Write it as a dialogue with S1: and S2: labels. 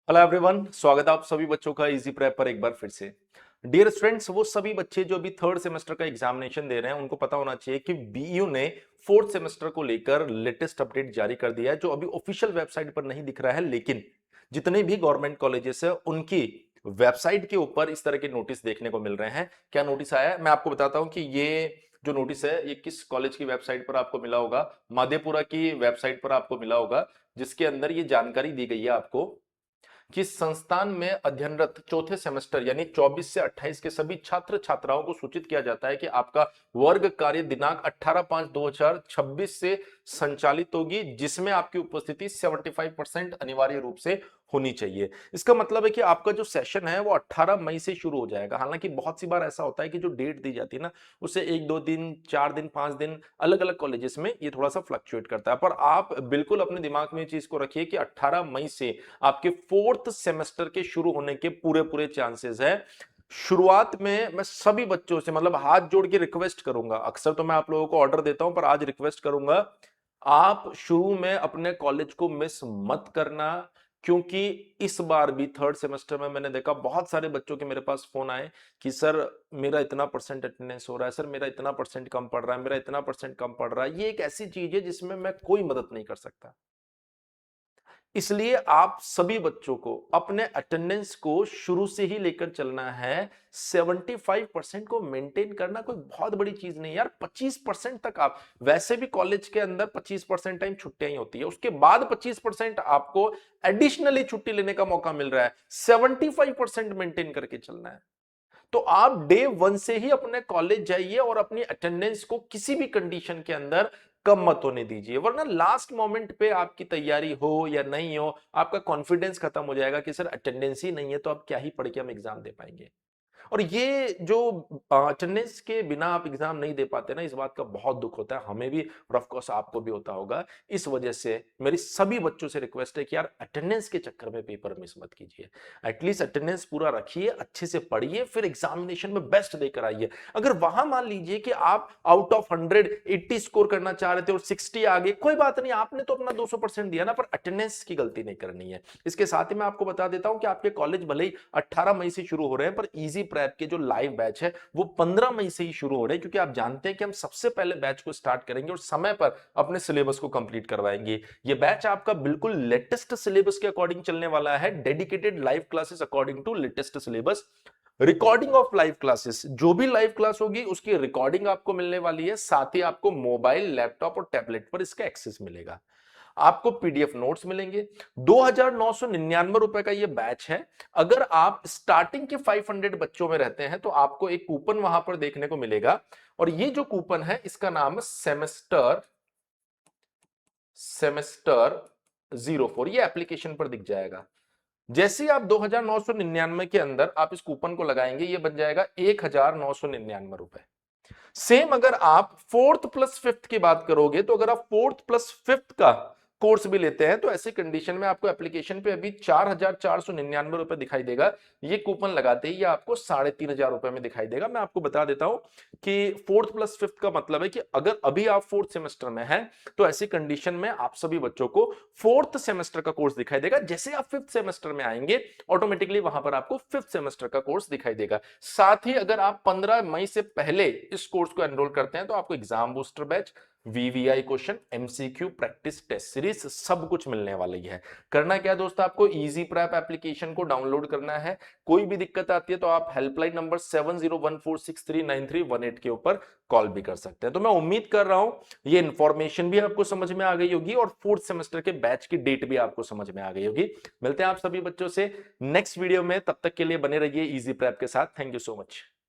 S1: Hello everyone, स्वागत है आप सभी बच्चों का इजी प्रेप पर एक बार फिर से। डियर स्टूडेंट्स, वो सभी बच्चे जो अभी थर्ड सेमेस्टर का एग्जामिनेशन दे रहे हैं उनको पता होना चाहिए कि बीयू ने फोर्थ सेमेस्टर को लेकर लेटेस्ट अपडेट जारी कर दिया है, जो अभी ऑफिशियल वेबसाइट पर नहीं दिख रहा है, लेकिन जितने भी गवर्नमेंट कॉलेजेस है उनकी वेबसाइट के ऊपर इस तरह के नोटिस देखने को मिल रहे हैं। क्या नोटिस आया है मैं आपको बताता हूं कि ये जो नोटिस है ये किस कॉलेज की वेबसाइट पर आपको मिला होगा। मधेपुरा की वेबसाइट पर आपको मिला होगा, जिसके अंदर ये जानकारी दी गई है आपको कि संस्थान में अध्ययनरत चौथे सेमेस्टर यानी 24 से 28 के सभी छात्र छात्राओं को सूचित किया जाता है कि आपका वर्ग कार्य दिनांक 18/5/2026 से संचालित होगी, जिसमें आपकी उपस्थिति 75% अनिवार्य रूप से होनी चाहिए। इसका मतलब है कि आपका जो सेशन है वो 18 मई से शुरू हो जाएगा। हालांकि बहुत सी बार ऐसा होता है कि जो डेट दी जाती है ना, उससे 1-2 दिन, 4 दिन, 5 दिन अलग अलग कॉलेजेस में ये थोड़ा सा फ्लक्चुएट करता है। पर आप बिल्कुल अपने दिमाग में ये चीज को रखिए कि 18 मई से आपके फोर्थ सेमेस्टर के शुरू होने के पूरे पूरे चांसेस है। शुरुआत में मैं सभी बच्चों से मतलब हाथ जोड़ के रिक्वेस्ट करूंगा, अक्सर तो मैं आप लोगों को ऑर्डर देता हूं पर आज रिक्वेस्ट करूंगा, आप शुरू में अपने कॉलेज को मिस मत करना। क्योंकि इस बार भी थर्ड सेमेस्टर में मैंने देखा बहुत सारे बच्चों के मेरे पास फोन आए कि सर मेरा इतना परसेंट अटेंडेंस हो रहा है, सर मेरा इतना परसेंट कम पड़ रहा है, मेरा इतना परसेंट कम पड़ रहा है। ये एक ऐसी चीज है जिसमें मैं कोई मदद नहीं कर सकता। इसलिए आप सभी बच्चों को अपने अटेंडेंस को शुरू से ही लेकर चलना है। 75% को मेंटेन करना कोई बहुत बड़ी चीज नहीं यार। 25% तक आप वैसे भी कॉलेज के अंदर 25% टाइम छुट्टियां ही होती है, उसके बाद 25% आपको एडिशनली छुट्टी लेने का मौका मिल रहा है। 75% मेंटेन करके चलना है। तो आप डे वन से ही अपने कॉलेज जाइए और अपनी अटेंडेंस को किसी भी कंडीशन के अंदर कम मत होने दीजिए, वरना लास्ट मोमेंट पे आपकी तैयारी हो या नहीं हो, आपका कॉन्फिडेंस खत्म हो जाएगा कि सर अटेंडेंस ही नहीं है तो अब क्या ही पढ़ के हम एग्जाम दे पाएंगे। और ये जो अटेंडेंस के बिना आप एग्जाम नहीं दे पाते ना, इस बात का बहुत दुख होता है हमें भी और ऑफ कोर्स आपको भी होता होगा। इस वजह से मेरी सभी बच्चों से रिक्वेस्ट है कि यार अटेंडेंस के चक्कर में पेपर मिस मत कीजिए। एटलीस्ट अटेंडेंस पूरा रखिए, अच्छे से पढ़िए, फिर एग्जामिनेशन में बेस्ट देकर आइए। अगर वहां मान लीजिए कि आप आउट ऑफ 100 80 स्कोर करना चाह रहे थे और 60 आ गए, कोई बात नहीं, आपने तो अपना 200% दिया ना, पर अटेंडेंस की गलती नहीं करनी है। इसके साथ ही मैं आपको बता देता हूं कि आपके कॉलेज भले ही 18 मई से शुरू हो रहे हैं, पर इजी प्रेप के जो लाइव बैच है वो 15 मई से ही शुरू हो रहे हैं, क्योंकि आप जानते हैं कि हम सबसे पहले बैच को स्टार्ट करेंगे और समय पर अपने सिलेबस को कंप्लीट करवाएंगे। ये बैच आपका बिल्कुल लेटेस्ट सिलेबस के अकॉर्डिंग चलने वाला है, dedicated live classes according to latest syllabus. Recording of live classes, जो भी लाइव क्लास होगी उसकी रिकॉर्डिंग आपको मिलने वाली है, साथ ही आपको मोबाइल, लैपटॉप और टैबलेट पर इसका एक्सेस मिलेगा। आपको पीडीएफ नोट्स मिलेंगे। 2,999 रुपए का ये बैच है। अगर आप स्टार्टिंग के 500 बच्चों में रहते हैं तो आपको एक कूपन वहां पर देखने को मिलेगा, और ये जो कूपन है इसका नाम है सेमेस्टर सेमेस्टर 04। ये एप्लीकेशन पर दिख जाएगा। जैसे ही आप 2,999 के अंदर आप इस कूपन को लगाएंगे, ये बन जाएगा 1,999 रुपए। सेम अगर आप फोर्थ प्लस फिफ्थ की बात करोगे, तो अगर आप फोर्थ प्लस फिफ्थ का कोर्स भी लेते हैं तो ऐसी कंडीशन में आपको एप्लीकेशन पे अभी 4,499 रुपए दिखाई देगा। ये कूपन लगाते ही ये आपको 3,500 रुपए में दिखाई देगा। मैं आपको बता देता हूं कि फोर्थ प्लस फिफ्थ का मतलब है कि अगर अभी आप फोर्थ सेमेस्टर में हैं तो ऐसी कंडीशन में आप सभी बच्चों को फोर्थ सेमेस्टर का कोर्स दिखाई देगा। जैसे आप फिफ्थ सेमेस्टर में आएंगे ऑटोमेटिकली वहां पर आपको फिफ्थ सेमेस्टर का कोर्स दिखाई देगा। साथ ही अगर आप 15 मई से पहले इस कोर्स को एनरोल करते हैं तो आपको exam booster batch, VVI question, MCQ, practice test series सब कुछ मिलने वाली है। करना क्या है दोस्त, आपको इजी प्रैप एप्लीकेशन को डाउनलोड करना है। कोई भी दिक्कत आती है तो आप हेल्पलाइन नंबर 7014639318 के ऊपर कॉल भी कर सकते हैं। तो मैं उम्मीद कर रहा हूं ये इंफॉर्मेशन भी आपको समझ में आ गई होगी और फोर्थ सेमेस्टर के बैच की डेट भी आपको समझ में आ गई होगी। मिलते हैं आप सभी बच्चों से नेक्स्ट वीडियो में, तब तक के लिए बने रहिए इजी प्रैप के साथ। Thank you so much.